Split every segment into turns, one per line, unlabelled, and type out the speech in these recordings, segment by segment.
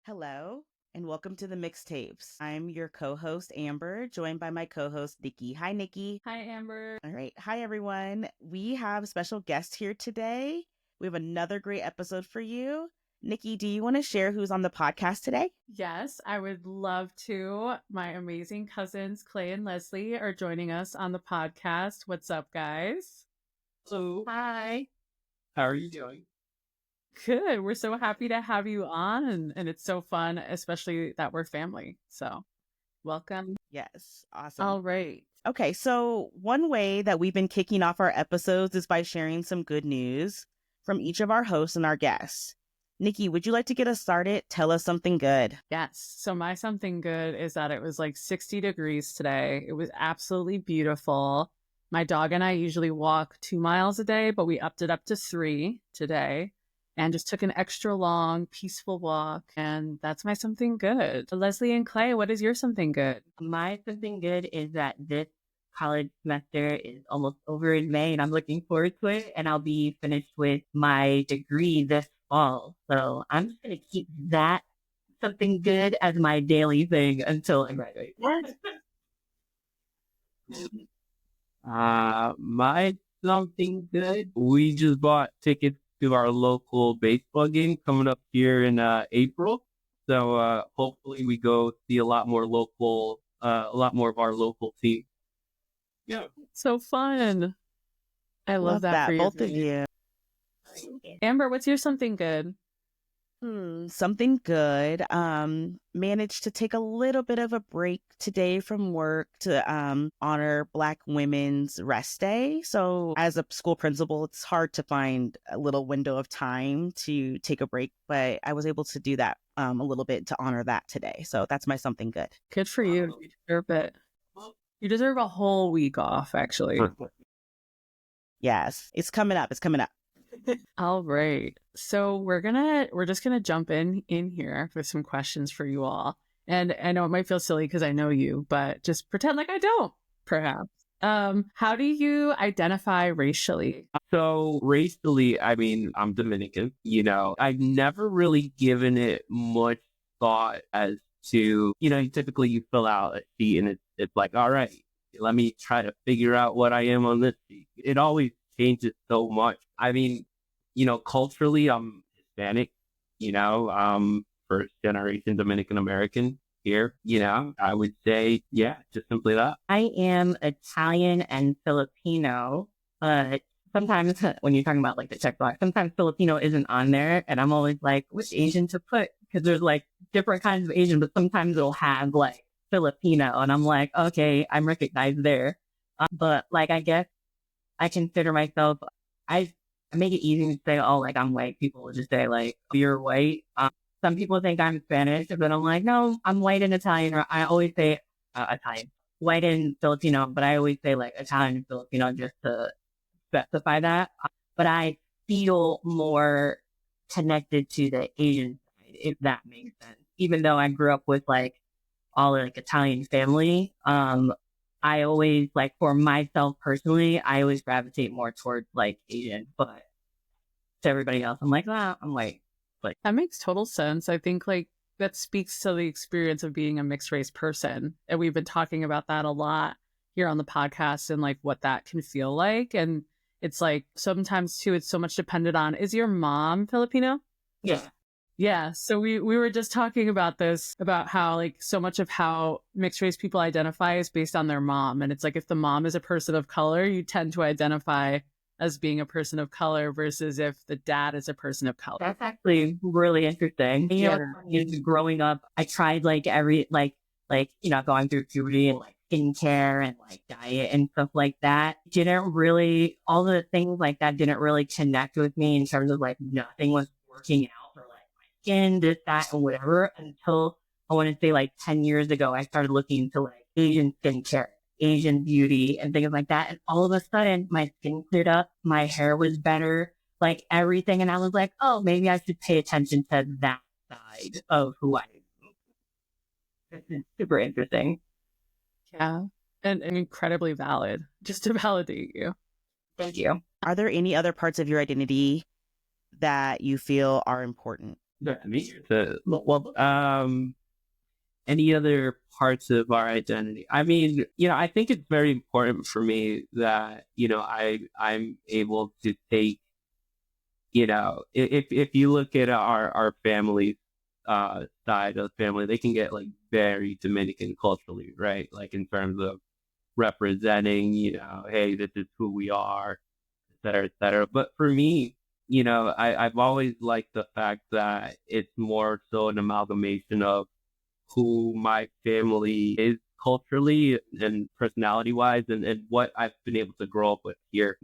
Hello, and welcome to the Mixtapes. I'm your co host, Amber, joined by my co host, Nikki. Hi, Nikki.
Hi, Amber.
All right. Hi, everyone. We have a special guest here today. We have another great episode for you. Nikki, do you want to share who's on the podcast today?
Yes, I would love to. My amazing cousins, Clay and Leslie, are joining us on the podcast. What's up, guys?
So,
Hi.
how are you doing?
Good. We're so happy to have you on, and it's so fun, especially that we're family. So, welcome.
Yes. Awesome.
All right.
Okay. So, one way that we've been kicking off our episodes is by sharing some good news from each of our hosts and our guests. Nikki, would you like to get us started? Tell us something good.
Yes. So, my something good is that it was like 60 degrees today. It was absolutely beautiful. My dog and I usually walk 2 miles a day, but we upped it up to 3 today and just took an extra long, peaceful walk. And that's my something good. Leslie and Clay, what is your something good?
My something good is that this college semester is almost over in May and I'm looking forward to it. And I'll be finished with my degree this fall. So I'm just going to keep that something good as my daily thing until I graduate.
My something good. We just bought tickets to our local baseball game coming up here in April. So hopefully we go see a lot more of our local team. Yeah.
So fun. I love that for you.
Both of you.
Amber, what's your something good?
Something good. Managed to take a little bit of a break today from work to honor Black Women's Rest Day. So as a school principal, it's hard to find a little window of time to take a break, but I was able to do that a little bit to honor that today. So that's my something good.
Good for you. You deserve it. You deserve a whole week off, actually.
Yes, it's coming up. It's coming up.
All right. So we're just gonna jump in here with some questions for you all. And I know it might feel silly because I know you, but just pretend like I don't, perhaps. How do you identify racially?
So racially, I mean, I'm Dominican, I've never really given it much thought as to, typically you fill out a sheet and it's like, all right, let me try to figure out what I am on this sheet. It always changes so much. I mean, culturally, I'm Hispanic, first generation Dominican American here, I would say, yeah, just simply that.
I am Italian and Filipino, but sometimes when you're talking about like the checkbox, sometimes Filipino isn't on there. And I'm always like, which Asian to put? Because there's like different kinds of Asian, but sometimes it'll have like Filipino. And I'm like, okay, I'm recognized there. But like, I guess I consider myself, I make it easy to say, oh, like I'm white. People will just say like, oh, you're white. Some people think I'm Spanish, but I'm like, no, I'm white and Italian. Or I always say Italian, white and Filipino, but I always say like Italian and Filipino just to specify that. But I feel more connected to the Asian side, if that makes sense. Even though I grew up with like all like Italian family, I always like for myself personally, I always gravitate more towards like Asian, but to everybody else, I'm like, I'm white. Like
That makes total sense. I think like that speaks to the experience of being a mixed race person. And we've been talking about that a lot here on the podcast and like what that can feel like. And it's like sometimes too, it's so much dependent on, is your mom Filipino?
Yeah.
Yeah. So we were just talking about this, about how like so much of how mixed race people identify is based on their mom. And it's like if the mom is a person of color, you tend to identify as being a person of color versus if the dad is a person of color.
That's actually really interesting. Growing up, I tried like going through puberty and like skincare and like diet and stuff like that. All the things like that didn't really connect with me in terms of like nothing was working out for like my skin, this, that, and whatever until I want to say like 10 years ago, I started looking into like Asian skincare, Asian beauty and things like that. And all of a sudden my skin cleared up, my hair was better, like everything. And I was like, oh, maybe I should pay attention to that side of who I am. It's super interesting.
Yeah. And incredibly valid, just to validate you.
Thank you.
Are there any other parts of your identity that you feel are important?
Good to meet you. Any other parts of our identity? I mean, I think it's very important for me that, I'm able to take, if you look at our family, side of the family, they can get like very Dominican culturally, right? Like in terms of representing, hey, this is who we are, et cetera, et cetera. But for me, I've always liked the fact that it's more so an amalgamation of who my family is culturally and personality wise, and what I've been able to grow up with here,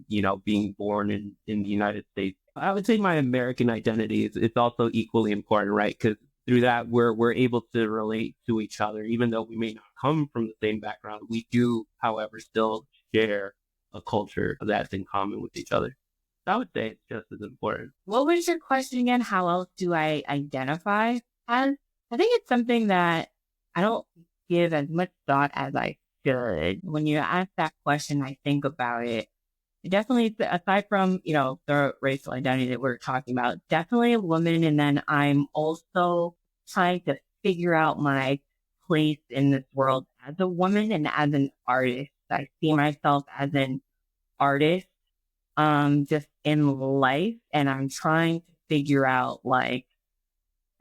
being born in the United States. I would say my American identity is also equally important, right? Because through that, we're able to relate to each other, even though we may not come from the same background. We do, however, still share a culture that's in common with each other. I would say it's just as important.
What was your question again? How else do I identify as? I think it's something that I don't give as much thought as I should. When you ask that question, I think about it. Definitely, aside from, the racial identity that we're talking about, definitely a woman. And then I'm also trying to figure out my place in this world as a woman and as an artist. I see myself as an artist, just in life. And I'm trying to figure out, like,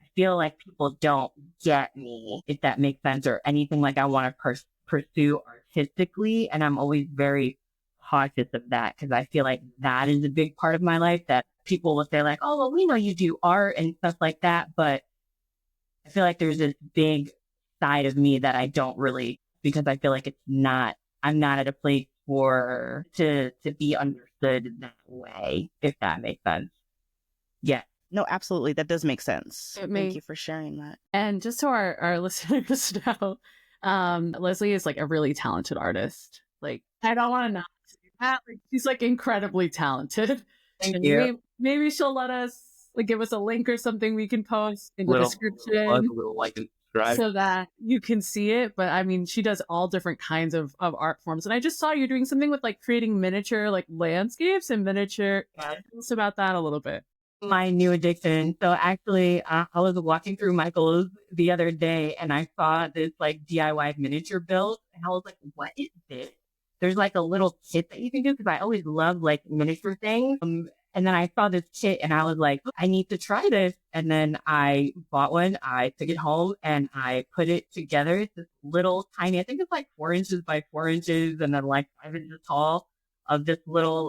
I feel like people don't get me, if that makes sense, or anything like I want to pursue artistically. And I'm always very cautious of that because I feel like that is a big part of my life that people will say like, oh, well, we know you do art and stuff like that. But I feel like there's this big side of me that I don't really, because I feel like I'm not at a place to be understood that way, if that makes sense. Yeah.
No, absolutely. That does make sense.
It
Thank you for sharing that.
And just so our listeners know, Leslie is like a really talented artist. Like, I don't want to not say that. Like, she's like incredibly talented.
Thank
And
you.
maybe she'll let us like give us a link or something we can post in the description,
a little like and subscribe,
so that you can see it. But I mean, she does all different kinds of art forms. And I just saw you doing something with like creating miniature like landscapes and miniature.
Yeah.
Tell us about that a little bit.
My new addiction. So actually, I was walking through Michael's the other day and I saw this like DIY miniature build and I was like, what is this? There's like a little kit that you can do because I always love like miniature things. And then I saw this kit and I was like, I need to try this. And then I bought one. I took it home and I put it together. It's this little tiny, I think it's like 4 inches by 4 inches and then like 5 inches tall of this little,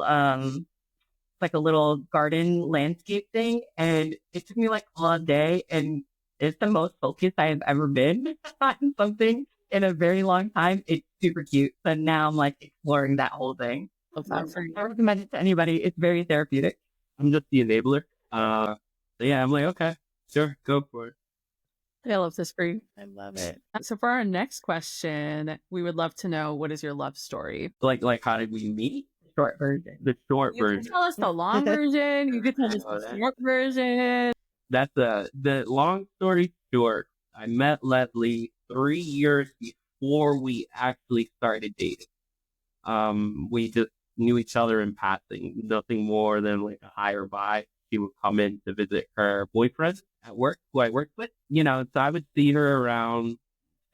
like a little garden landscape thing. And it took me like all day and it's the most focused I have ever been on something in a very long time. It's super cute. So now I'm like exploring that whole thing. I recommend it to anybody. It's very therapeutic.
I'm just the enabler. So yeah, I'm like, okay, sure, go for it.
I love this for you.
I love it.
So for our next question, we would love to know, what is your love story?
Like how did we meet?
Short version.
The short
You can
version.
tell us the long version. You could tell us the short version.
That's the long story short. I met Leslie 3 years before we actually started dating. We just knew each other in passing, nothing more than like a hi or bye. She would come in to visit her boyfriend at work, who I worked with, so I would see her around,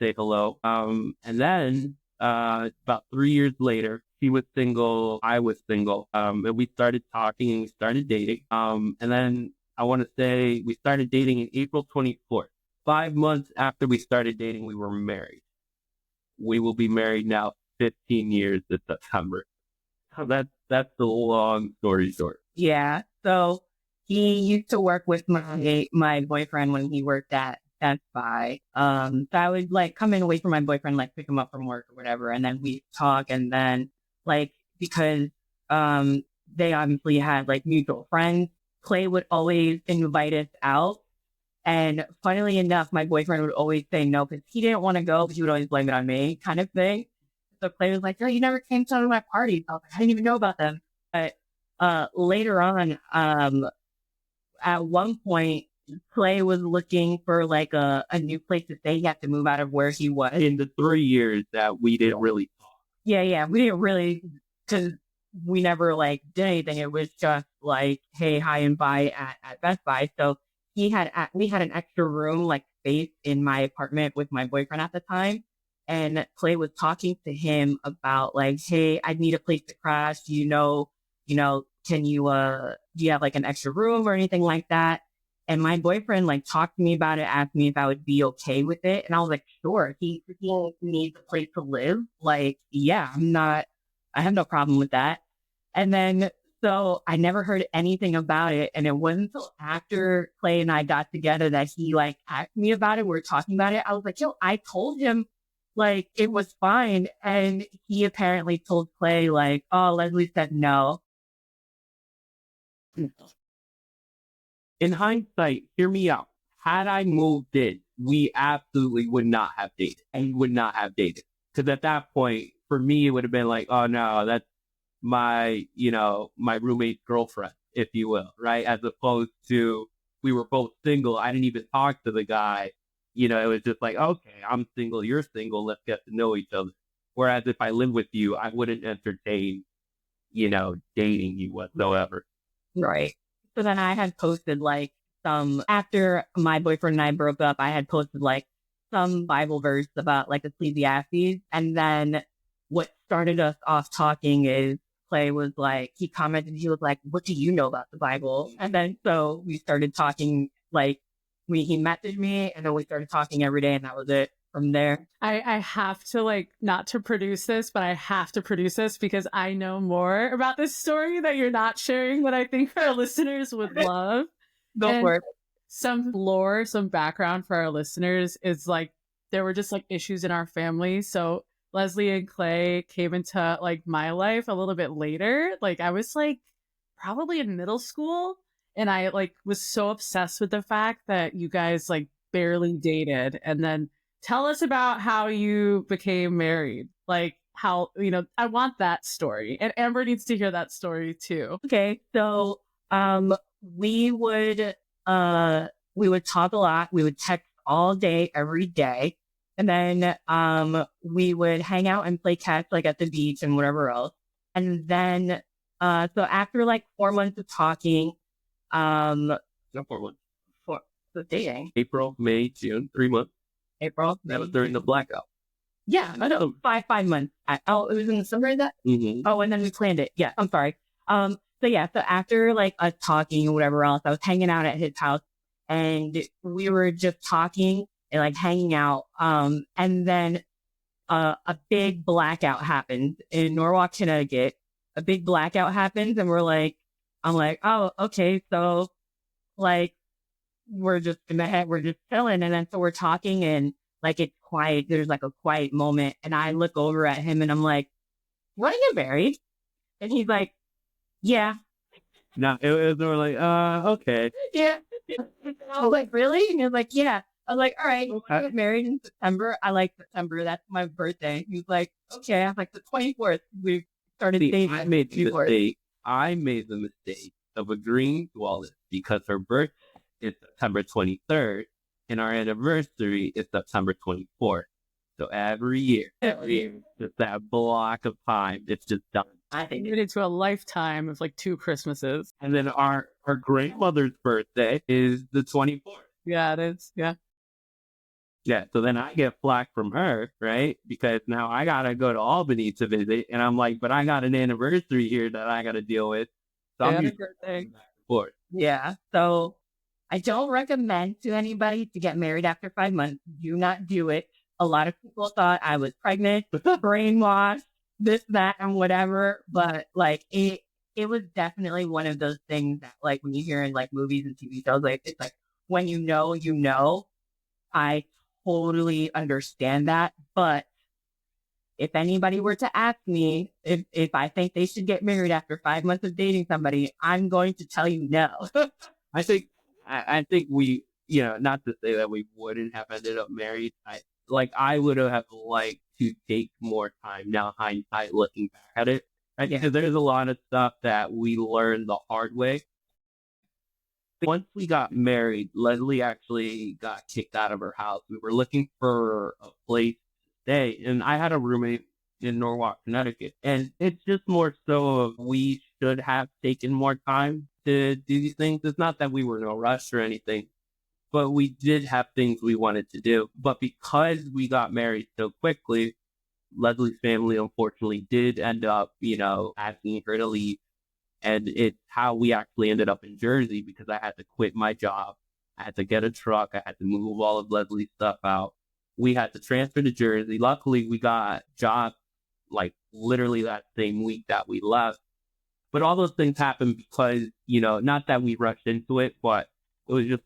say hello. And then, about 3 years later, she was single, I was single. And we started talking and we started dating. And then I want to say we started dating in April 24th. 5 months after we started dating, we were married. We will be married now 15 years this September. So that's the long story short.
Yeah. So he used to work with my boyfriend when he worked at Best Buy. So I would like come in away from my boyfriend, like pick him up from work or whatever, and then we talk. And then like because they obviously had like mutual friends, Clay would always invite us out. And funnily enough, my boyfriend would always say no because he didn't want to go, but he would always blame it on me, kind of thing. So Clay was like, "Oh, you never came to one of my parties." I was like, "I didn't even know about them." But later on, at one point, Clay was looking for like a new place to stay. He had to move out of where he was.
In the 3 years that we didn't really talk.
Yeah, we didn't really, because we never like did anything. It was just like, hey, hi and bye at Best Buy. So we had an extra room, like space in my apartment with my boyfriend at the time. And Clay was talking to him about like, hey, I need a place to crash. Can you, do you have like an extra room or anything like that? And my boyfriend like talked to me about it, asked me if I would be okay with it. And I was like, sure, he needs a place to live. Like, yeah, I have no problem with that. And then, so I never heard anything about it. And it wasn't until after Clay and I got together that he like asked me about it. We were talking about it. I was like, yo, I told him like it was fine. And he apparently told Clay like, oh, Leslie said no.
In hindsight, hear me out. Had I moved in, we absolutely would not have dated. And would not have dated. Because at that point, for me, it would have been like, oh no, that's my roommate's girlfriend, if you will, right? As opposed to we were both single. I didn't even talk to the guy. It was just like, okay, I'm single, you're single, let's get to know each other. Whereas if I lived with you, I wouldn't entertain, dating you whatsoever.
Right. So then I had posted like after my boyfriend and I broke up, I had posted like some Bible verse about like Ecclesiastes. And then what started us off talking is Clay was like, he commented, he was like, what do you know about the Bible? And then so we started talking, like he messaged me and then we started talking every day and that was it from there.
I have to like, not to produce this, but I have to produce this because I know more about this story that you're not sharing that I think our listeners would love.
Go for it.
Some lore, some background for our listeners is like, there were just like issues in our family. So Leslie and Clay came into like my life a little bit later. Like I was like probably in middle school and I like was so obsessed with the fact that you guys like barely dated. And then tell us about how you became married. Like how, I want that story. And Amber needs to hear that story too.
Okay. So we would talk a lot. We would text all day, every day. And then we would hang out and play catch like at the beach and whatever else. And then so after like 4 months of talking,
No, 4 months.
So dating.
April, May, June, 3 months.
April.
That was during the blackout.
Yeah, I know. 5 months. It was in the summer of that?
Mm-hmm.
Oh, and then we planned it. Yeah, I'm sorry. So after like us talking or whatever else, I was hanging out at his house and we were just talking and like hanging out. And then a big blackout happened in Norwalk, Connecticut. A big blackout happens and I'm like, oh, okay. So like, we're just chilling. And then so we're talking and like, it's quiet. There's like a quiet moment. And I look over at him and I'm like, want to get married? And he's like, yeah.
No, it was more like, okay.
Yeah. I was like, really? And he was like, yeah. I was like, all right, we'll get married in September. I like September. That's my birthday. He was like, okay. I'm like, the 24th. We started dating.
I made the mistake of agreeing to all this because her birthday is September 23rd and our anniversary is September 24th. So every year, just that block of time, it's just done.
I think it into a lifetime of like 2 Christmases.
And then our grandmother's birthday is the 24th.
Yeah, it is. Yeah.
Yeah. So then I get flack from her, right? Because now I got to go to Albany to visit. And I'm like, but I got an anniversary here that I got to deal with. So I'm back and forth.
Yeah. So I don't recommend to anybody to get married after 5 months. Do not do it. A lot of people thought I was pregnant, brainwashed, this, that, and whatever. But like it was definitely one of those things that like when you hear in like movies and TV shows, like it's like when you know, I totally understand that. But if anybody were to ask me if I think they should get married after 5 months of dating somebody, I'm going to tell you no.
I think we, not to say that we wouldn't have ended up married. I would have liked to take more time now, hindsight, looking back at it. Right? Because there's a lot of stuff that we learned the hard way. Once we got married, Leslie actually got kicked out of her house. We were looking for a place to stay, and I had a roommate in Norwalk, Connecticut. And it's just more so of we should have taken more time to do these things. It's not that we were in a rush or anything. but we did have things we wanted to do. But because we got married so quickly, Leslie's family unfortunately did end up, asking her to leave. And it's how we actually ended up in Jersey, because I had to quit my job. I had to get a truck. I had to move all of Leslie's stuff out. We had to transfer to Jersey. Luckily, we got jobs like literally that same week that we left. But all those things happened because, not that we rushed into it, but it was just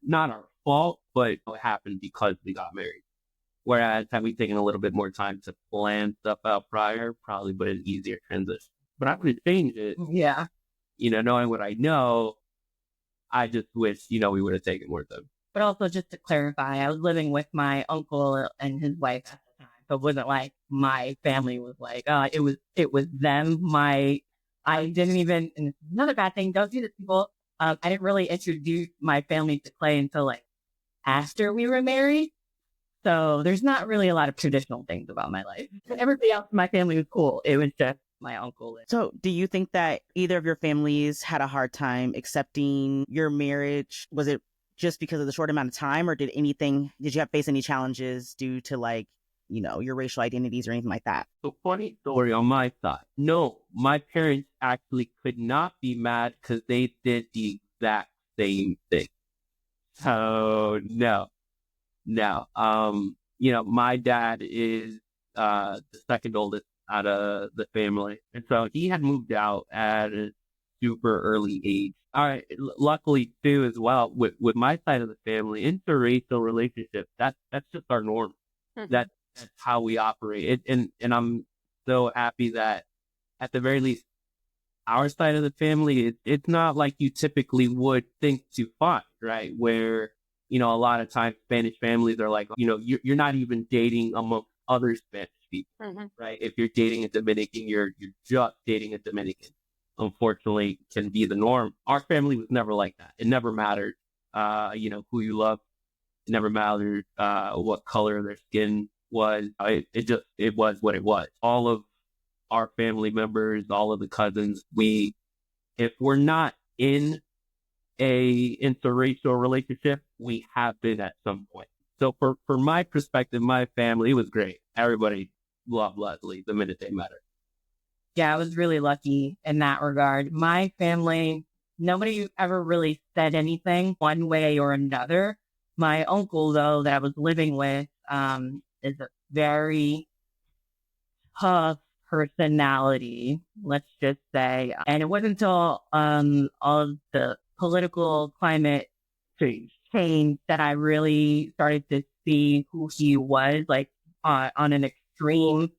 not our fault, but it happened because we got married. Whereas had we taken a little bit more time to plan stuff out prior, probably would have been an easier transition. But I would change it.
Yeah.
Knowing what I know, I just wish, we would have taken more time.
But also, just to clarify, I was living with my uncle and his wife at the time. So it wasn't like my family was like, it was them. I didn't even, and another bad thing, don't do this, people. I didn't really introduce my family to Clay until like after we were married. So there's not really a lot of traditional things about my life. Everybody else in my family was cool. It was just my uncle.
So do you think that either of your families had a hard time accepting your marriage? Was it just because of the short amount of time, or did you face any challenges due to like, your racial identities or anything like that?
So funny story on my side. No, my parents actually could not be mad because they did the exact same thing. So no. My dad is the second oldest out of the family. And so he had moved out at a super early age. All right, luckily too as well with my side of the family, interracial relationships, that's just our norm.
Mhm.
That's how we operate. And I'm so happy that at the very least our side of the family, it's not like you typically would think to find, right? Where, a lot of times Spanish families are like, you're not even dating among other Spanish people, right? If you're dating a Dominican, you're just dating a Dominican. Unfortunately, can be the norm. Our family was never like that. It never mattered, who you love. It never mattered what color their skin was. It was what it was. All of our family members, all of the cousins, if we're not in a interracial relationship, we have been at some point. So for my perspective, my family, it was great. Everybody loved Leslie the minute they met her.
Yeah, I was really lucky in that regard. My family, nobody ever really said anything one way or another. My uncle, though, that I was living with, is a very tough personality, let's just say. And it wasn't until all of the political climate change that I really started to see who he was, like on an extreme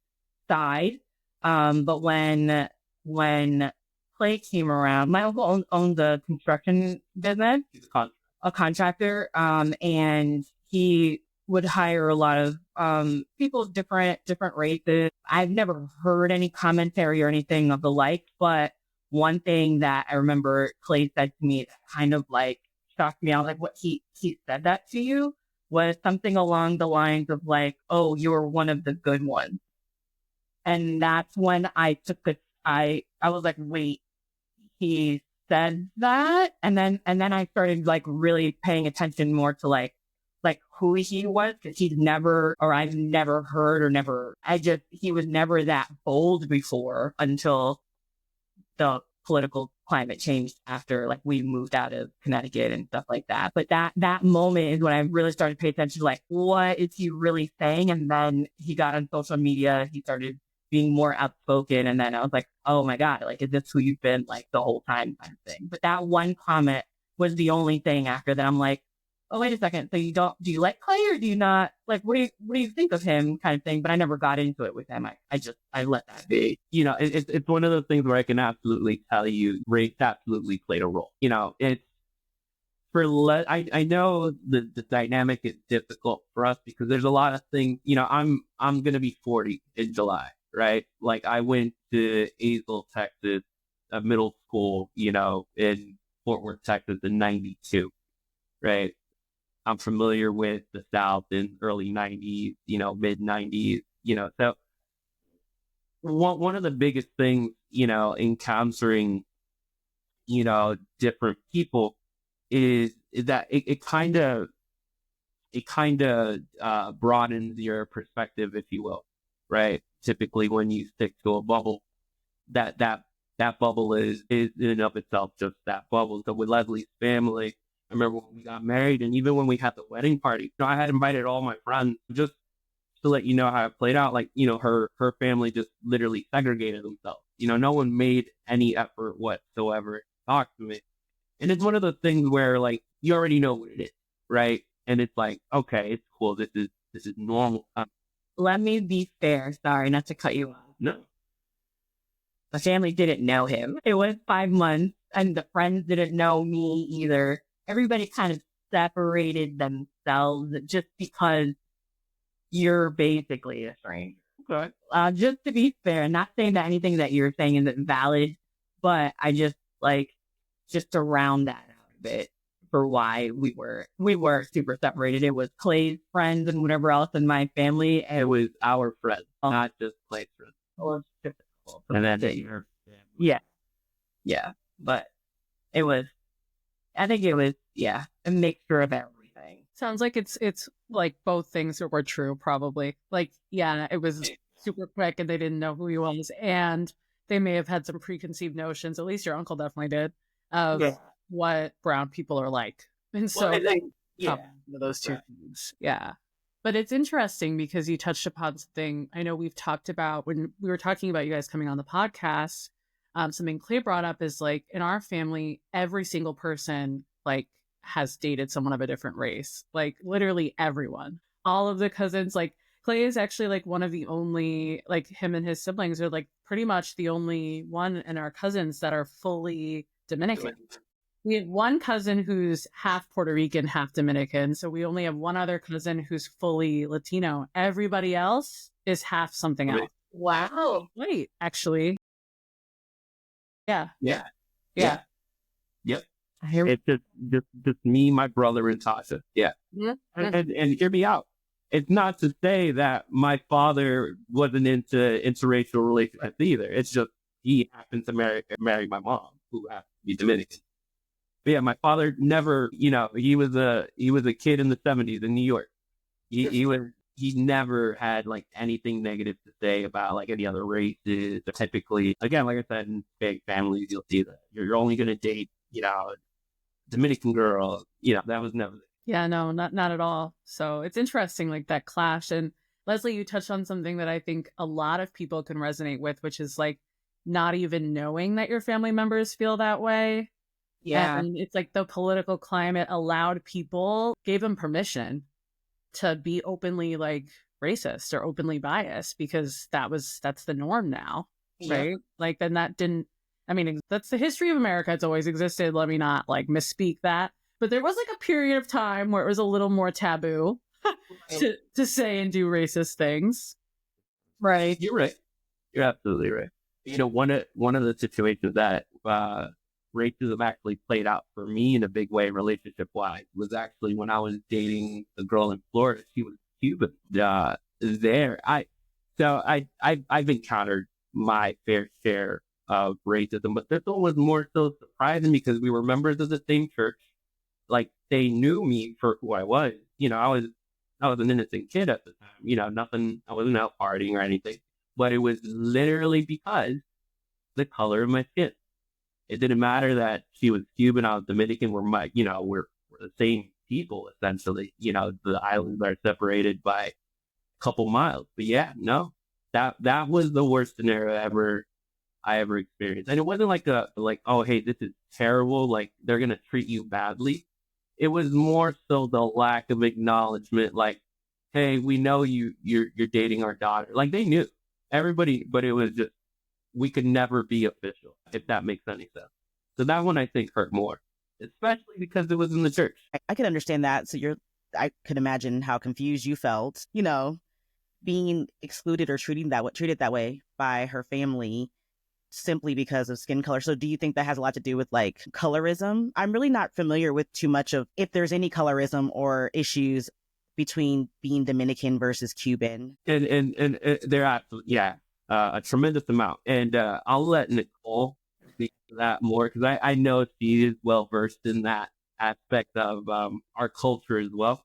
side. But when Clay came around, my uncle owned a construction business.
He's
A contractor. And he would hire a lot of people of different races. I've never heard any commentary or anything of the like, but one thing that I remember Clay said to me that kind of like shocked me out, like what he said that to you was something along the lines of like, "Oh, you're one of the good ones." And that's when I took I was like, wait, he said that? And then I started like really paying attention more to like who he was, because I've never heard he was never that bold before until the political climate changed after like we moved out of Connecticut and stuff like that. But that moment is when I really started to pay attention to like, what is he really saying? And then he got on social media, he started being more outspoken. And then I was like, oh my God, like, is this who you've been like the whole time kind of thing? But that one comment was the only thing after that I'm like, oh, wait a second. So do you like Clay or do you not? Like, what do you think of him kind of thing? But I never got into it with him. I let that be.
It's one of those things where I can absolutely tell you race absolutely played a role. It's I know the dynamic is difficult for us because there's a lot of things, I'm going to be 40 in July, right? Like I went to Azle, Texas, a middle school, in Fort Worth, Texas in 92, right? I'm familiar with the South in early 90s, mid 90s, so one of the biggest things, encountering, different people is it kind of broadens your perspective, if you will, right? Typically, when you stick to a bubble, that bubble is in and of itself just that bubble. So with Leslie's family, I remember when we got married, and even when we had the wedding party, I had invited all my friends just to let you know how it played out. Like, her family just literally segregated themselves. No one made any effort whatsoever to talk to me. And it's one of those things where, like, you already know what it is, right? And it's like, okay, it's cool. This is normal.
Let me be fair. Sorry, not to cut you off.
No.
The family didn't know him. It was 5 months, and the friends didn't know me either. Everybody kind of separated themselves just because you're basically a stranger.
Okay.
Just to be fair, not saying that anything that you're saying isn't valid, but I just to round that out a bit for why we were super separated. It was Clay's friends and whatever else in my family.
It was our friends, not just Clay's friends.
Well, it's difficult.
And then your family.
Yeah. But I think it was, a mixture of everything.
Sounds like it's like both things were true, probably. Like, yeah, it was super quick and they didn't know who he was. And they may have had some preconceived notions, at least your uncle definitely did, of what brown people are like. And so, those two things. Yeah. But it's interesting because you touched upon something I know we've talked about when we were talking about you guys coming on the podcast. Something Clay brought up is like in our family, every single person like has dated someone of a different race, like literally everyone. All of the cousins, like Clay is actually like one of the only, like him and his siblings are like pretty much the only one in our cousins that are fully Dominican. We have one cousin who's half Puerto Rican, half Dominican. So we only have one other cousin who's fully Latino. Everybody else is half something else.
Wow.
Wait, actually. Yeah.
Yeah.
Yeah.
Yep. It's just me, my brother, and Tasha. Yeah. And hear me out. It's not to say that my father wasn't into interracial relationships either. It's just he happened to marry my mom, who happened to be Dominican. But yeah, my father never, he was a kid in the 70s in New York. He never had like anything negative to say about like any other races. Typically, again, like I said, in big families, you'll see that you're only going to date, Dominican girl. That was never.
Yeah, no, not at all. So it's interesting, like that clash. And Leslie, you touched on something that I think a lot of people can resonate with, which is like not even knowing that your family members feel that way.
Yeah.
And it's like the political climate gave them permission to be openly like racist or openly biased because that's the norm now. Right. Like then that's the history of America. It's always existed. Let me not like misspeak that. But there was like a period of time where it was a little more taboo to say and do racist things.
Right.
You're right. You're absolutely right. One of the situations that racism actually played out for me in a big way, relationship wise, was actually when I was dating a girl in Florida. She was Cuban. I've encountered my fair share of racism, but this one was more so surprising because we were members of the same church. Like they knew me for who I was. I was an innocent kid at the time. Nothing. I wasn't out partying or anything. But it was literally because the color of my skin. It didn't matter that she was Cuban, I was Dominican. We're the same people essentially. The islands are separated by a couple miles. But yeah, no, that was the worst scenario I ever experienced. And it wasn't like oh, hey, this is terrible. Like they're gonna treat you badly. It was more so the lack of acknowledgement. Like, hey, we know you're dating our daughter. Like they knew everybody, but it was just we could never be official, if that makes any sense. So that one I think hurt more, especially because it was in the church.
I can understand that. So I could imagine how confused you felt, being excluded or treated that way by her family simply because of skin color. So do you think that has a lot to do with like colorism? I'm really not familiar with too much of if there's any colorism or issues between being Dominican versus Cuban.
And there are, a tremendous amount. And I'll let Nicole speak to that more because I know she is well versed in that. aspect of our culture as well.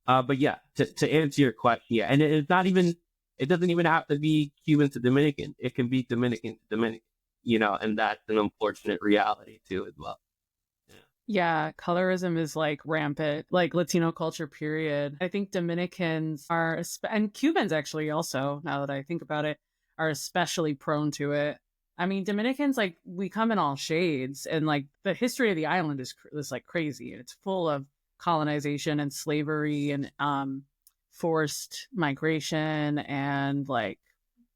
But yeah, to answer your question, yeah, and it's not even, it doesn't even have to be Cuban to Dominican. It can be Dominican to Dominican, and that's an unfortunate reality too as well.
Yeah, colorism is like rampant, like Latino culture, period. I think Dominicans are, and Cubans actually also, now that I think about it, are especially prone to it. I mean, Dominicans, like, we come in all shades, and like the history of the island is like crazy. It's full of colonization and slavery and forced migration and like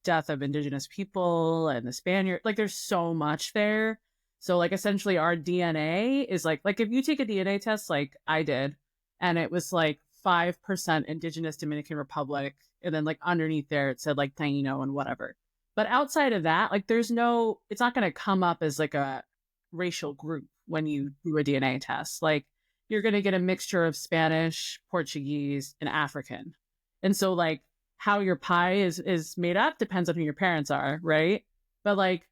death of indigenous people and the Spaniard. Like, there's so much there. So like essentially our DNA is like if you take a DNA test like I did, and it was like 5% indigenous Dominican Republic, and then like underneath there it said like Taino and whatever. But outside of that, like it's not going to come up as like a racial group when you do a DNA test. Like, you're going to get a mixture of Spanish, Portuguese, and African. And so like how your pie is made up depends on who your parents are, right? But like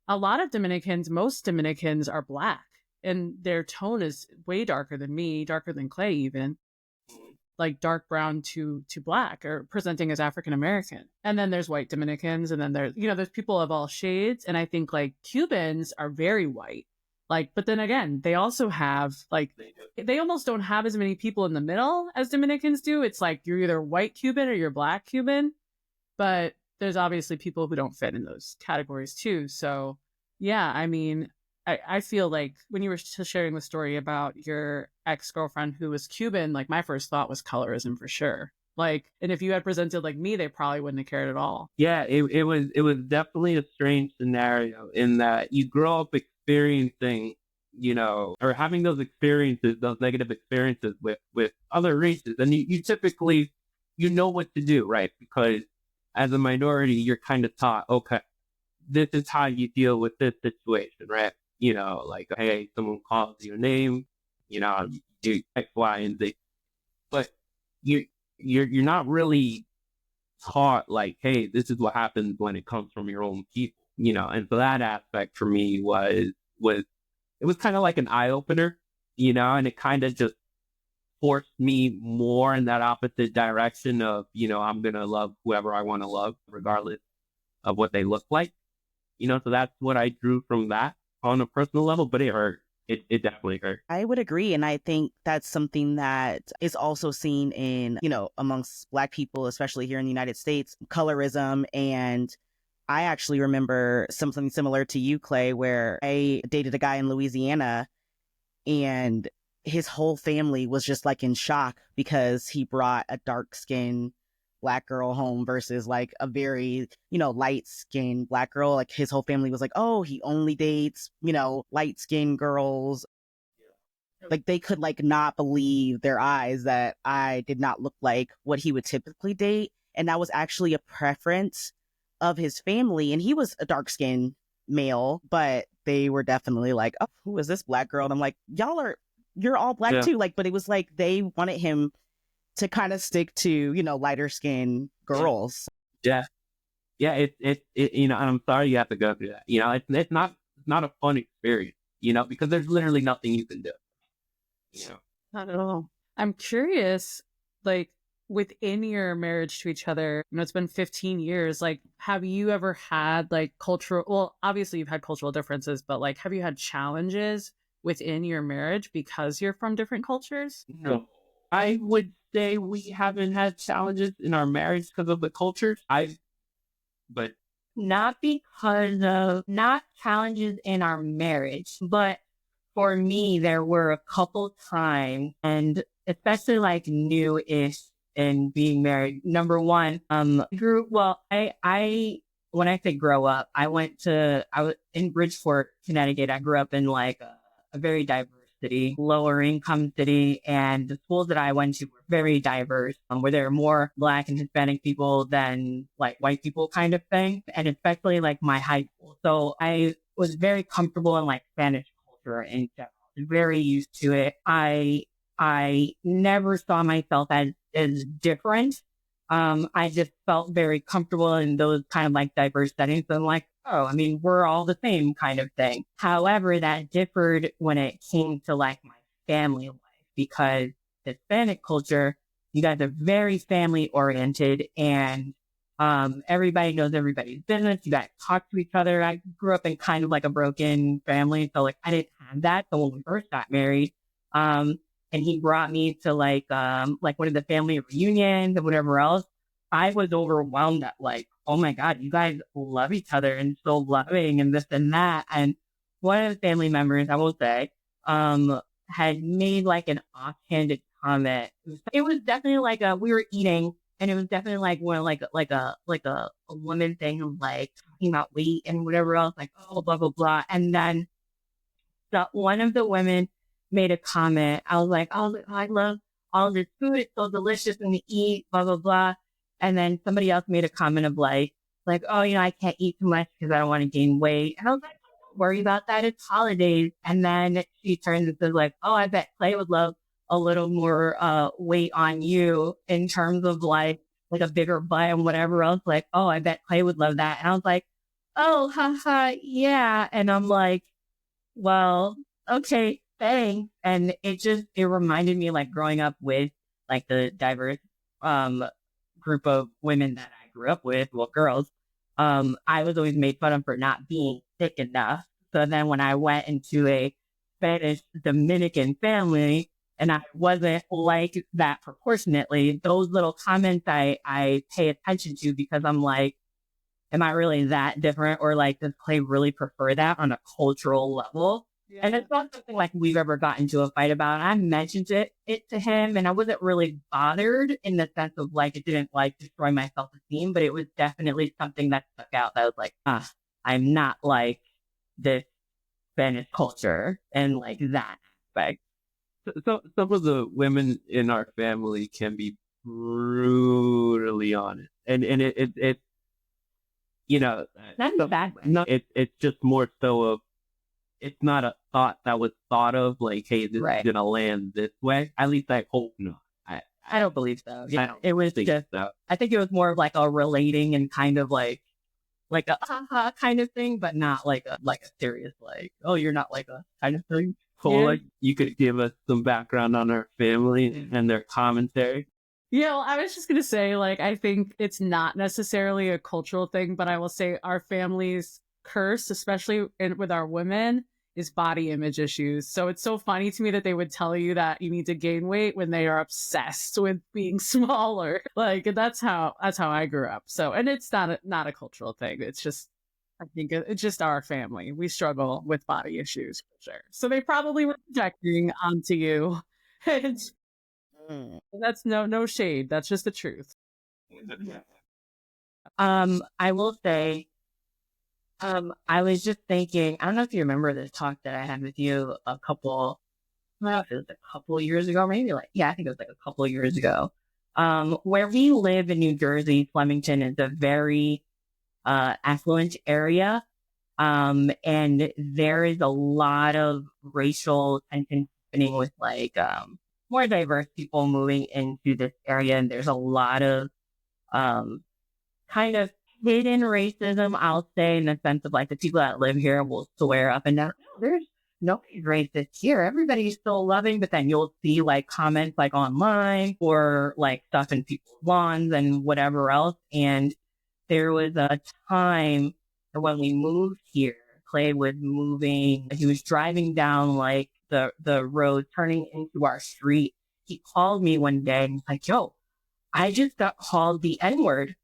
a lot of Dominicans, most Dominicans are Black, and their tone is way darker than me, darker than Clay even, like dark brown to Black, or presenting as African American. And then there's white Dominicans, and then there's people of all shades. And I think like Cubans are very white. Like, but then again, they also have like, they almost don't have as many people in the middle as Dominicans do. It's like you're either white Cuban or you're Black Cuban, but there's obviously people who don't fit in those categories too. So yeah, I mean, I feel like when you were sharing the story about your ex-girlfriend who was Cuban, like my first thought was colorism for sure. Like, and if you had presented like me, they probably wouldn't have cared at all.
Yeah, it was definitely a strange scenario in that you grow up experiencing, or having those experiences, those negative experiences with other races, and you typically, what to do, right? Because as a minority, you're kind of taught, okay, this is how you deal with this situation, right? Like, hey, someone calls your name, you do X, Y, and Z. But you're not really taught like, hey, this is what happens when it comes from your own people, and so that aspect for me was it was kind of like an eye opener, and it kind of just forced me more in that opposite direction of, I'm going to love whoever I want to love, regardless of what they look like. So that's what I drew from that on a personal level, but it hurt. It definitely hurt.
I would agree. And I think that's something that is also seen in, amongst Black people, especially here in the United States, colorism. And I actually remember something similar to you, Clay, where I dated a guy in Louisiana, and his whole family was just like in shock because he brought a dark-skinned Black girl home versus like a very, light-skinned Black girl. Like his whole family was like, oh, he only dates, light-skinned girls. Like they could like not believe their eyes that I did not look like what he would typically date. And that was actually a preference of his family. And he was a dark-skinned male, but they were definitely like, oh, who is this Black girl? And I'm like, you're all Black too. Like, but it was like they wanted him to kind of stick to, lighter skinned girls.
Yeah. Yeah. It, and I'm sorry you have to go through that. It's not a fun experience, because there's literally nothing you can do.
Not at all. I'm curious, like, within your marriage to each other, it's been 15 years. Like, have you ever had like obviously you've had cultural differences, but like, have you had challenges within your marriage because you're from different cultures?
No. I would say we haven't had challenges in our marriage because of the culture. But
not because of, not challenges in our marriage, but for me, there were a couple times, and especially like new-ish in being married. Number one, I when I say grow up, I was in Bridgeport, Connecticut. I grew up in like a very diverse city, lower income city, and the schools that I went to were very diverse, where there were more Black and Hispanic people than like white people kind of thing, and especially like my high school. So I was very comfortable in like Spanish culture in general, very used to it. I never saw myself as different. I just felt very comfortable in those kind of like diverse settings. And like, oh, I mean, we're all the same kind of thing. However, that differed when it came to like my family life, because Hispanic culture, you guys are very family oriented, and everybody knows everybody's business. You guys talk to each other. I grew up in kind of like a broken family, so like I didn't have that. So when we first got married, and he brought me to like one of the family reunions and whatever else, I was overwhelmed at like, oh my God, you guys love each other and so loving and this and that. And one of the family members, I will say, had made like an offhanded comment. It was definitely like we were eating, and it was definitely like one a woman thing of like talking about weight and whatever else, like, oh, blah blah blah. And then one of the women made a comment. I was like, oh, I love all this food. It's so delicious and to eat, blah blah blah. And then somebody else made a comment of like, oh, I can't eat too much because I don't want to gain weight. And I was like, don't worry about that. It's holidays. And then she turns and says like, oh, I bet Clay would love a little more weight on you in terms of like a bigger butt and whatever else. Like, oh, I bet Clay would love that. And I was like, oh, haha, yeah. And I'm like, well, okay, thanks. And it reminded me like growing up with like the diverse group of women that I grew up with, well, girls. I was always made fun of for not being thick enough. So then when I went into a Spanish Dominican family and I wasn't like that proportionately, those little comments I pay attention to, because I'm like, am I really that different? Or like, does Clay really prefer that on a cultural level? Yeah. And it's not something like we've ever gotten into a fight about. I mentioned it to him, and I wasn't really bothered in the sense of like, it didn't like destroy my self-esteem, but it was definitely something that stuck out. That was like, I'm not like this Spanish culture and like that aspect.
So some of the women in our family can be brutally honest, and it
not in a bad way.
No, it's just more so of, it's not a thought that was thought of like, hey, this is gonna land this way. At least I hope not.
I don't believe so. Yeah,
it was just so.
I think it was more of like a relating and kind of like a haha kind of thing, but not like a serious like, oh, you're not like a kind of thing.
Cool. Yeah. Like you could give us some background on our family and their commentary.
Yeah, well, I was just going to say, like, I think it's not necessarily a cultural thing, but I will say our family's curse, especially with our women, is body image issues. So it's so funny to me that they would tell you that you need to gain weight when they are obsessed with being smaller. Like, that's how I grew up. So, and it's not a cultural thing. It's just, I think it's just our family. We struggle with body issues for sure. So they probably were projecting onto you. That's no shade. That's just the truth.
I will say, I was just thinking, I don't know if you remember this talk that I had with you I don't know if it was a couple years ago, maybe I think it was like a couple of years ago. Where we live in New Jersey, Flemington is a very affluent area. And there is a lot of racial tension happening with like more diverse people moving into this area, and there's a lot of kind of hidden racism, I'll say, in the sense of like the people that live here will swear up and down, no, there's nobody's racist here. Everybody's so loving, but then you'll see like comments like online or like stuff in people's lawns and whatever else. And there was a time when we moved here, Clay was moving, he was driving down like the road turning into our street. He called me one day and he's like, yo, I just got called the N-word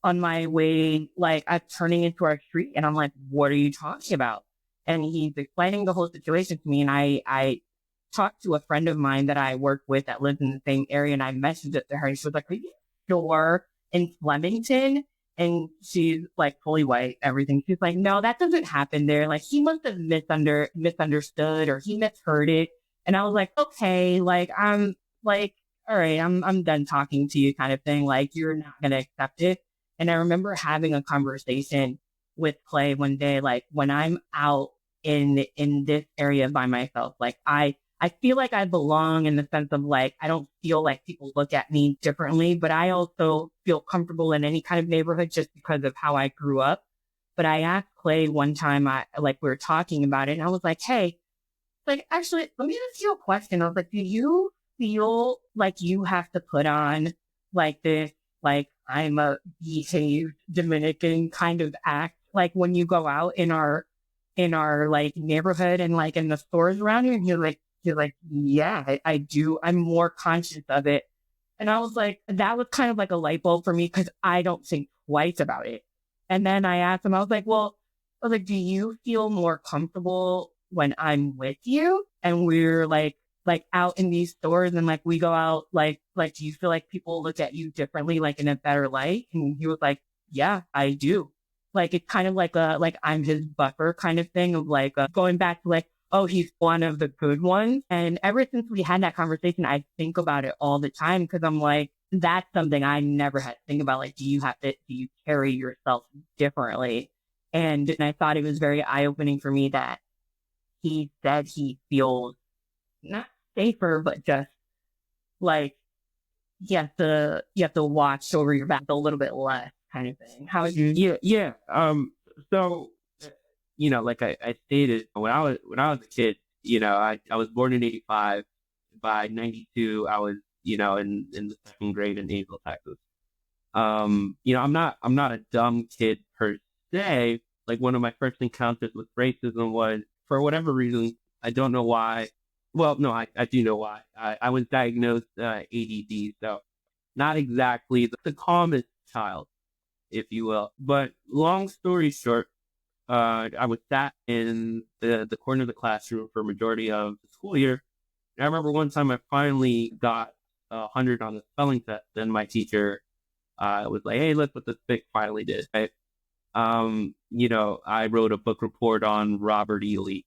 on my way, like I'm turning into our street. And I'm like, what are you talking about? And he's explaining the whole situation to me. And I talked to a friend of mine that I work with that lives in the same area. And I mentioned it to her and she was like, are you sure in Flemington? And she's like fully white, everything. She's like, no, that doesn't happen there. Like he must have misunderstood or he misheard it. And I was like, okay, like, I'm like, all right, I'm done talking to you kind of thing. Like you're not going to accept it. And I remember having a conversation with Clay one day, like when I'm out in this area by myself, like I feel like I belong in the sense of like, I don't feel like people look at me differently, but I also feel comfortable in any kind of neighborhood just because of how I grew up. But I asked Clay one time, we were talking about it and I was like, hey, like, actually, let me ask you a question. I was like, do you feel like you have to put on like this, like I'm a behaved Dominican kind of act, like when you go out in our like neighborhood and like in the stores around you, and you're like, yeah, I do. I'm more conscious of it. And I was like, that was kind of like a light bulb for me because I don't think twice about it. And then I asked him, I was like, well, I was like, do you feel more comfortable when I'm with you and we're like out in these stores and like we go out, like, do you feel like people look at you differently, like in a better light? And he was like, yeah, I do. Like, it's kind of like like I'm his buffer kind of thing of like going back to like, oh, he's one of the good ones. And ever since we had that conversation, I think about it all the time because I'm like, that's something I never had to think about. Like, do you carry yourself differently? And I thought it was very eye opening for me that he said he feels not safer, but just like you have to watch over your back a little bit less kind of thing. How would you?
Yeah. So, like I stated, when I was a kid, I was born in '85. By '92, I was, in the second grade in Angel, Texas. I'm not a dumb kid per se. Like one of my first encounters with racism was, for whatever reason, I don't know why. Well, no, I do know why. I was diagnosed ADD, so not exactly the calmest child, if you will. But long story short, I was sat in the corner of the classroom for a majority of the school year. And I remember one time I finally got 100 on the spelling test, and my teacher was like, "Hey, look what this pick finally did." Right? I wrote a book report on Robert E. Lee.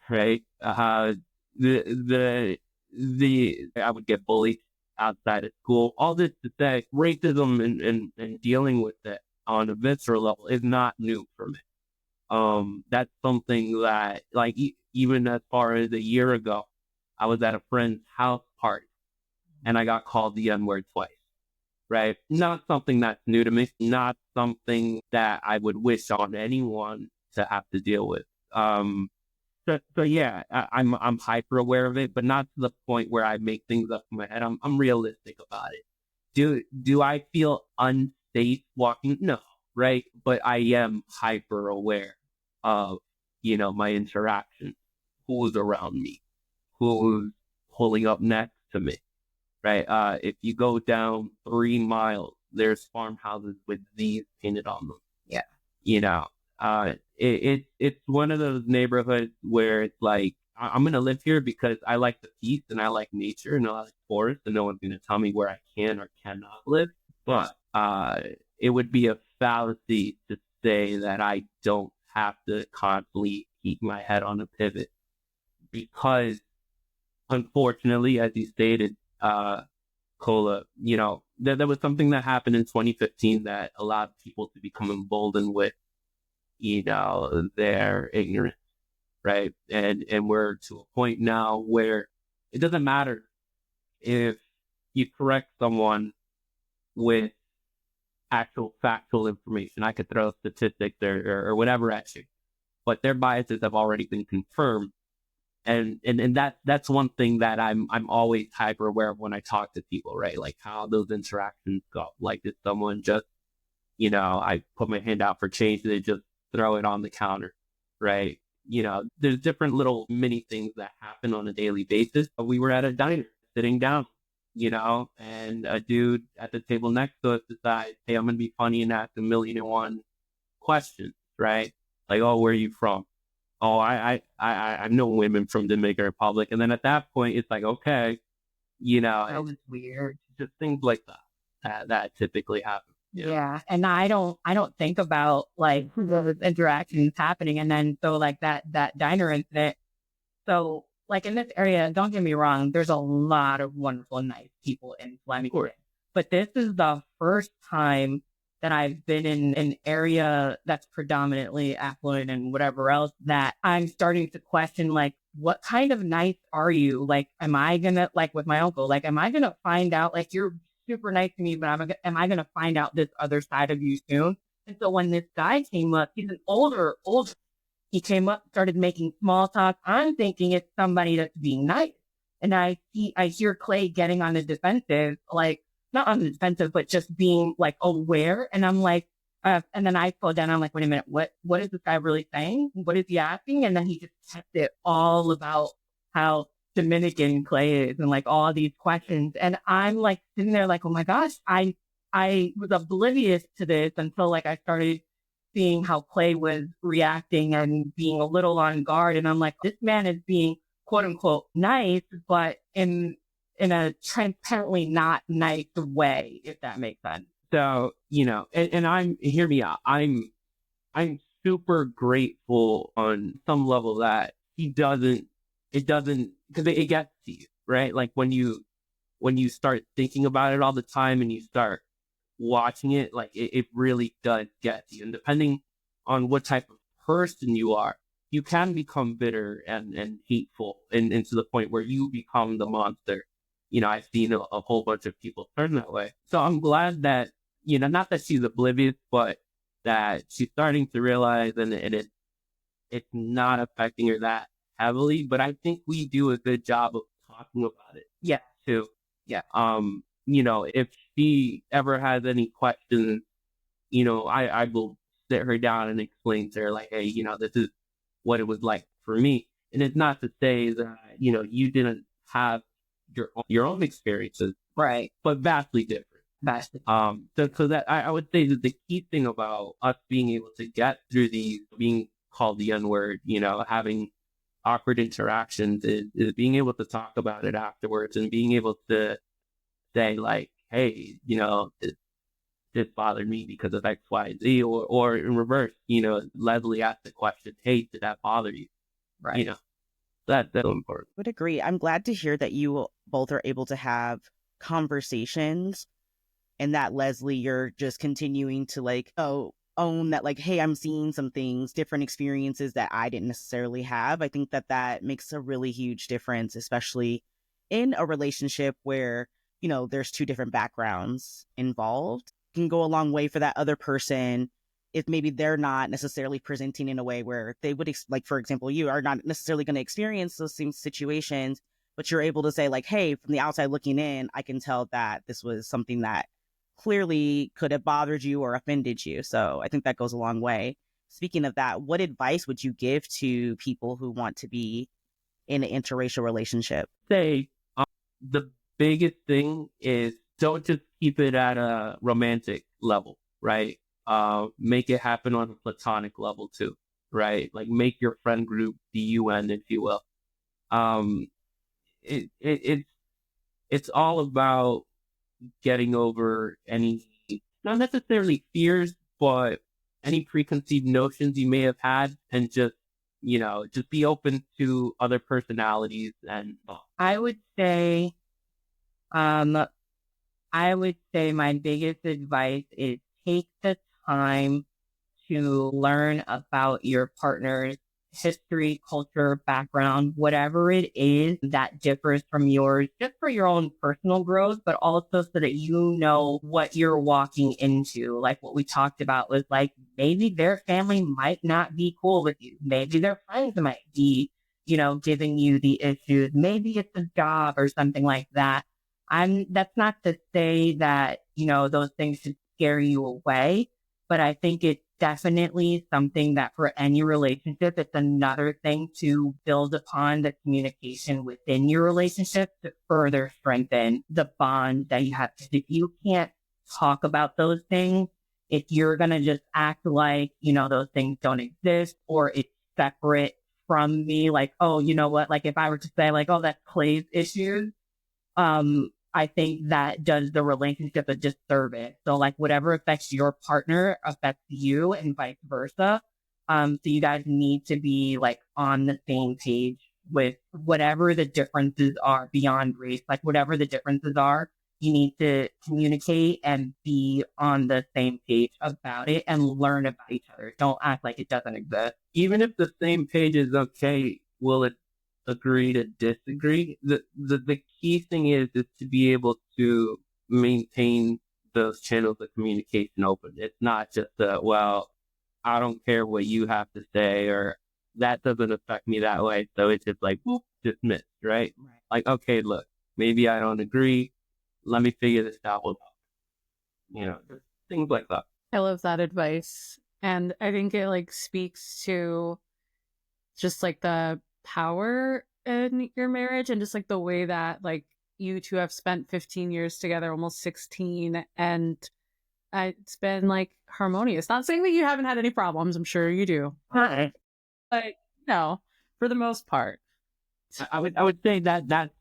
Right? The I would get bullied outside of school. All this to say, racism and dealing with it on a visceral level is not new for me. That's something that, like, even as far as a year ago, I was at a friend's house party and I got called the N-word twice. Right? Not something that's new to me. Not something that I would wish on anyone to have to deal with. So yeah, I'm hyper aware of it, but not to the point where I make things up in my head. I'm realistic about it. Do I feel unsafe walking? No, right? But I am hyper aware of, my interactions, who's around me, who's pulling up next to me, right? If you go down 3 miles, there's farmhouses with these painted on them.
Yeah.
It's one of those neighborhoods where it's like, I'm going to live here because I like the peace and I like nature and I like forest, and no one's going to tell me where I can or cannot live. But it would be a fallacy to say that I don't have to constantly keep my head on a pivot, because unfortunately, as you stated, Cola, there was something that happened in 2015 that allowed people to become emboldened with, their ignorance, right? And we're to a point now where it doesn't matter if you correct someone with actual factual information. I could throw statistics or whatever at you, but their biases have already been confirmed. And that's one thing that I'm always hyper aware of when I talk to people, right? Like how those interactions go. Like, did someone just, I put my hand out for change, they just throw it on the counter, right? There's different little mini things that happen on a daily basis. We were at a diner sitting down, and a dude at the table next to us decides, hey, I'm going to be funny and ask 1,000,001 questions, right? Like, oh, where are you from? Oh, I know women from Dominican Republic. And then at that point, it's like, okay,
That was weird.
just things like that typically happen.
Yeah. And I don't think about like those interactions happening. And then so like that diner incident. So like in this area, don't get me wrong, there's a lot of wonderful, nice people in Flemington. But this is the first time that I've been in an area that's predominantly affluent and whatever else, that I'm starting to question, like, what kind of nice are you? Like, am I gonna, like with my uncle, like, am I gonna find out, like, you're super nice to me, but am I gonna find out this other side of you soon? And so when this guy came up, he's an older He came up, started making small talk. I'm thinking it's somebody that's being nice. And I hear Clay getting on the defensive, like not on the defensive, but just being like aware. And I'm like, and then I slow down. I'm like, wait a minute, what is this guy really saying? What is he asking? And then he just kept it all about how Dominican Clay is and like all these questions. And I'm like sitting there like, oh my gosh, I was oblivious to this until like I started seeing how Clay was reacting and being a little on guard. And I'm like, this man is being quote unquote nice, but in a transparently not nice way, if that makes sense.
So, and hear me out. I'm super grateful on some level that it doesn't, because it gets to you, right? Like when you start thinking about it all the time and you start watching it, like it really does get to you. And depending on what type of person you are, you can become bitter and hateful and to the point where you become the monster. I've seen a whole bunch of people turn that way. So I'm glad that, not that she's oblivious, but that she's starting to realize and it's not affecting her that heavily. But I think we do a good job of talking about it.
Yeah.
Too.
Yeah.
If she ever has any questions, I will sit her down and explain to her like, hey, this is what it was like for me. And it's not to say that, you didn't have your own experiences,
right,
but vastly different. So that I would say that the key thing about us being able to get through these, being called the N-word, having awkward interactions is being able to talk about it afterwards and being able to say like, hey, this bothered me because of X, Y, Z, or in reverse, Leslie asked the question, hey, did that bother you?
Right.
That's important.
I would agree. I'm glad to hear that you both are able to have conversations and that, Leslie, you're just continuing to like, own that, like, hey, I'm seeing some things, different experiences that I didn't necessarily have. I think that makes a really huge difference, especially in a relationship where, there's two different backgrounds involved. It can go a long way for that other person if maybe they're not necessarily presenting in a way where they would, like, for example, you are not necessarily going to experience those same situations, but you're able to say like, hey, from the outside looking in, I can tell that this was something that clearly could have bothered you or offended you. So I think that goes a long way. Speaking of that, what advice would you give to people who want to be in an interracial relationship?
Say the biggest thing is don't just keep it at a romantic level, right? Make it happen on a platonic level too, right? Like make your friend group the UN, if you will. It's all about getting over any, not necessarily fears, but any preconceived notions you may have had, and just be open to other personalities. And
I would say my biggest advice is take the time to learn about your partner's history, culture, background, whatever it is that differs from yours, just for your own personal growth, but also so that you know what you're walking into. Like what we talked about was like, maybe their family might not be cool with you. Maybe their friends might be, giving you the issues. Maybe it's a job or something like that. That's not to say that, those things should scare you away, but I think it's definitely something that for any relationship, it's another thing to build upon the communication within your relationship to further strengthen the bond that you have. Because if you can't talk about those things, if you're going to just act like, those things don't exist or it's separate from me, like, oh, you know what? Like if I were to say like, oh, that's Clay's issues, I think that does the relationship a disservice. So like whatever affects your partner affects you and vice versa. So you guys need to be like on the same page with whatever the differences are beyond race, like whatever the differences are, you need to communicate and be on the same page about it and learn about each other. Don't act like it doesn't exist.
Even if the same page is okay, will it agree to disagree? The key thing is to be able to maintain those channels of communication open. It's not just well, I don't care what you have to say, or that doesn't affect me that way. So it's just like, whoop, dismissed, right? Like, okay, look, maybe I don't agree. Let me figure this out. Just things like that.
I love that advice. And I think it like speaks to just like the power in your marriage and just like the way that like you two have spent 15 years together, almost 16, and it's been like harmonious. Not saying that you haven't had any problems. I'm sure you do.
Hi.
But no, for the most part.
I would say that's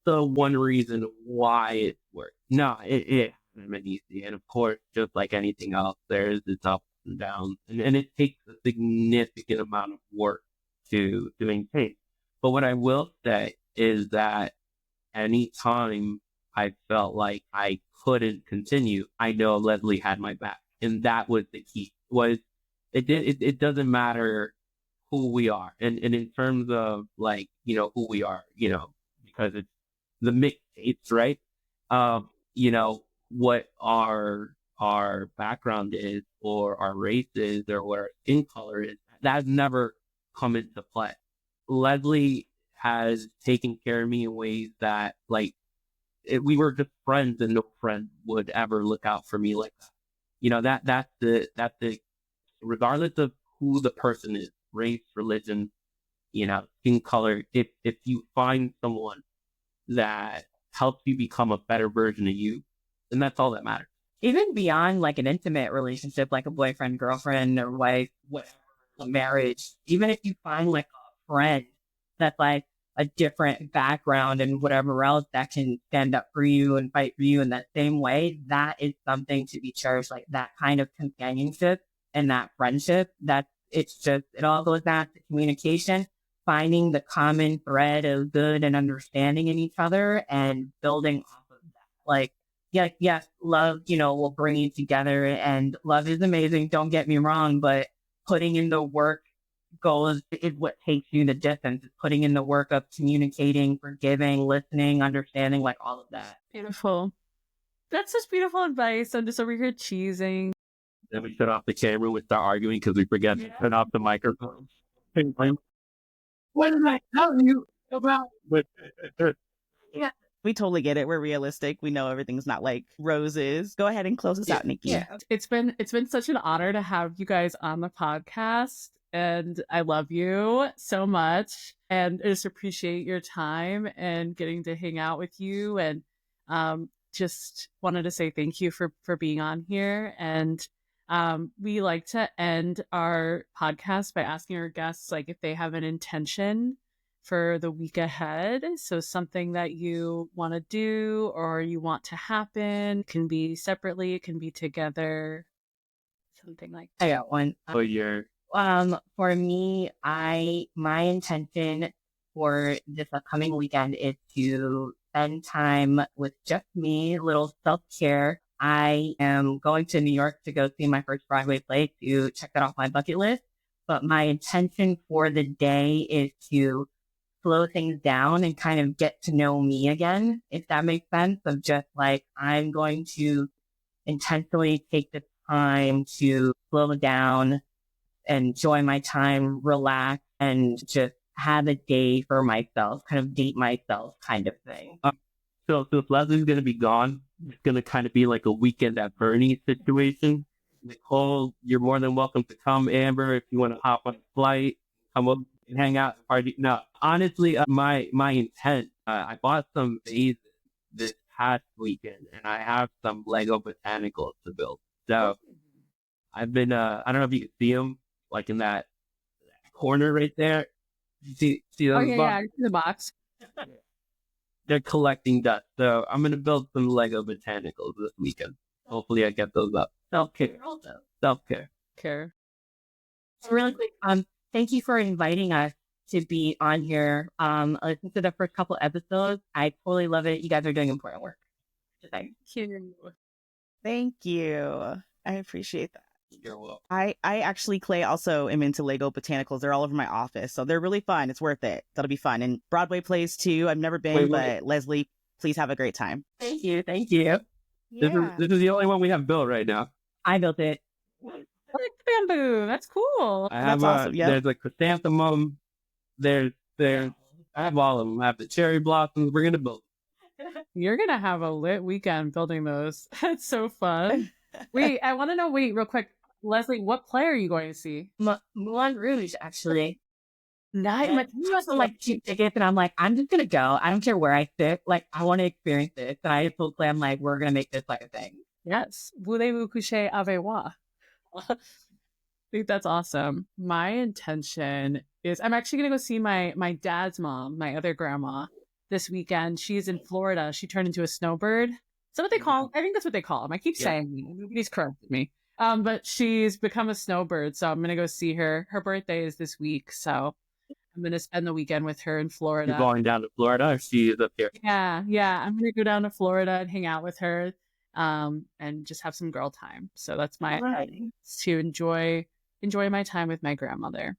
the one reason why it worked. No, it hasn't been easy, and of course, just like anything else, there's its ups and downs, and it takes a significant amount of work to maintain. But what I will say is that anytime I felt like I couldn't continue, I know Leslie had my back, and that was the key. It doesn't matter who we are, and in terms of like who we are, because it's the mixtapes, right? What our background is, or our race is, or what our skin color is, that's never come into play. Leslie has taken care of me in ways that, like, we were just friends, and no friend would ever look out for me like that. That's the regardless of who the person is, race, religion, skin color. If you find someone that helps you become a better version of you, then that's all that matters.
Even beyond like an intimate relationship, like a boyfriend, girlfriend, or wife, whatever, a marriage, even if you find like a friend that's like a different background and whatever else that can stand up for you and fight for you in that same way, that is something to be cherished. Like that kind of companionship and that friendship, it all goes back to communication, finding the common thread of good and understanding in each other and building off of that. Like, yes, love, will bring you together, and love is amazing. Don't get me wrong, but putting in the work is what takes you the distance. It's putting in the work of communicating, forgiving, listening, understanding, like all of that.
Beautiful. That's such beautiful advice. I'm just over here cheesing.
Then we shut off the camera, we start arguing because we forget to turn off the microphone. What did I tell you about?
Yeah, we totally get it. We're realistic. We know everything's not like roses. Go ahead and close us out, Nikki.
Yeah. It's been such an honor to have you guys on the podcast, and I love you so much, and I just appreciate your time and getting to hang out with you, and just wanted to say thank you for being on here. And we like to end our podcast by asking our guests like if they have an intention for the week ahead. So something that you want to do or you want to happen. It can be separately, it can be together. Something like that.
I got one. For me, my intention for this upcoming weekend is to spend time with just me, a little self-care. I am going to New York to go see my first Broadway play, to check that off my bucket list. But my intention for the day is to slow things down and kind of get to know me again, if that makes sense. Of just like, I'm going to intentionally take the time to slow down, enjoy my time, relax, and just have a day for myself, kind of date myself kind of thing.
So if Leslie's going to be gone, it's going to kind of be like a weekend at Bernie's situation. Nicole, you're more than welcome to come. Amber, if you want to hop on a flight, come up and hang out. Party. No, honestly, my intent, I bought some vases this past weekend, and I have some Lego botanicals to build. So I've been, I don't know if you can see them, like in that corner right there. See those?
Oh, yeah, the box.
They're collecting dust. So I'm going to build some Lego botanicals this weekend. Hopefully I get those up. Self-care. Self-care.
Care.
So really quick, thank you for inviting us to be on here. I listened to the first couple episodes. I totally love it. You guys are doing important work.
Thank you.
Thank you. I appreciate that.
You're welcome.
I actually, Clay, also am into Lego botanicals. They're all over my office, so they're really fun. It's worth it. That'll be fun. And Broadway plays too. I've never been, but Leslie, please have a great time.
Thank you. Thank you.
Yeah.
This is the only one we have built right now.
I built it.
bamboo. That's cool.
I
That's
have
awesome. Yep.
there's a chrysanthemum. There's I have all of them. I have the cherry blossoms. We're gonna build.
You're going to have a lit weekend building those. That's so fun. Wait, I want to know, real quick. Leslie, what play are you going to see?
Moulin Rouge, actually.
Nice.
My team was like cheap tickets, and I'm like, I'm just gonna go. I don't care where I sit. Like, I want to experience this. And I told Clay, I'm like, we're gonna make this like a thing.
Yes. Voulez-vous coucher avec moi? I think that's awesome. My intention is I'm actually going to go see my dad's mom, my other grandma, this weekend. She's in Florida. She turned into a snowbird. Is that what they call? I think that's what they call them. I keep saying nobody's corrected me. But she's become a snowbird, so I'm going to go see her. Her birthday is this week, so I'm going to spend the weekend with her in Florida.
You're going down to Florida, or she is up here?
Yeah. I'm going to go down to Florida and hang out with her, and just have some girl time. So that's my to enjoy my time with my grandmother.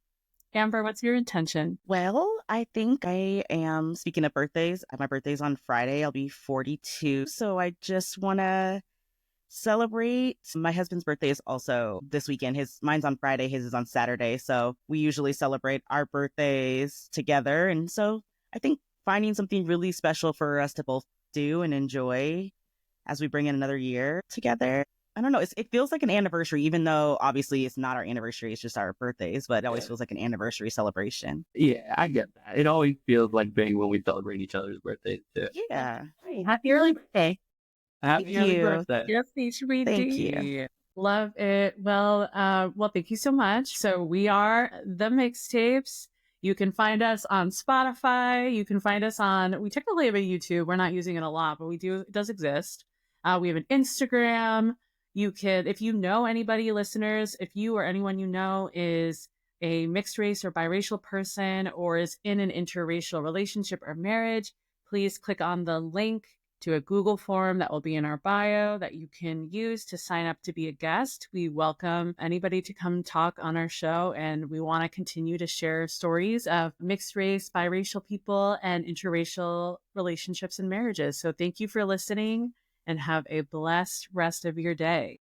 Amber, what's your intention?
Well, I think I am, speaking of birthdays, my birthday's on Friday. I'll be 42. So I just want to celebrate. My husband's birthday is also this weekend. Mine's on Friday, his is on Saturday. So we usually celebrate our birthdays together. And so I think finding something really special for us to both do and enjoy as we bring in another year together. I don't know. It feels like an anniversary, even though obviously it's not our anniversary. It's just our birthdays, but it always feels like an anniversary celebration.
Yeah, I get that. It always feels like big when we celebrate each other's birthdays too.
Yeah.
Happy early birthday.
Happy
Thank you.
birthday.
Yes, HBD.
Thank you.
Love it. Well, thank you so much. So we are the Mixtapes. You can find us on Spotify. You can find us we technically have a YouTube. We're not using it a lot, but it does exist. We have an Instagram. You can, if you know anybody, listeners, if you or anyone you know is a mixed race or biracial person or is in an interracial relationship or marriage, please click on the link to a Google form that will be in our bio that you can use to sign up to be a guest. We welcome anybody to come talk on our show, and we want to continue to share stories of mixed race, biracial people, and interracial relationships and marriages. So thank you for listening, and have a blessed rest of your day.